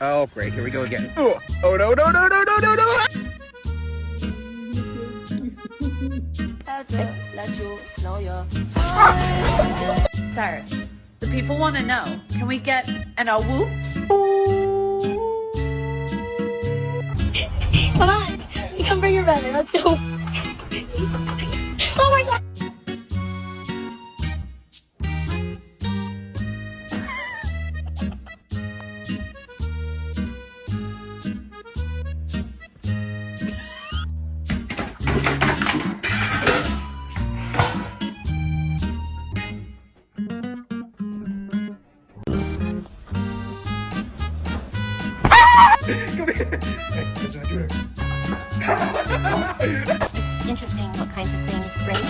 Oh, great. Here we go again. Oh, oh no, no, no, no, no, no, no! Cyrus, the people want to know. Can we get an a whoop? Come on, you come bring your brother. Let's go. Oh my god. Come here. Hey, let's not do it. It's interesting what kinds of things bring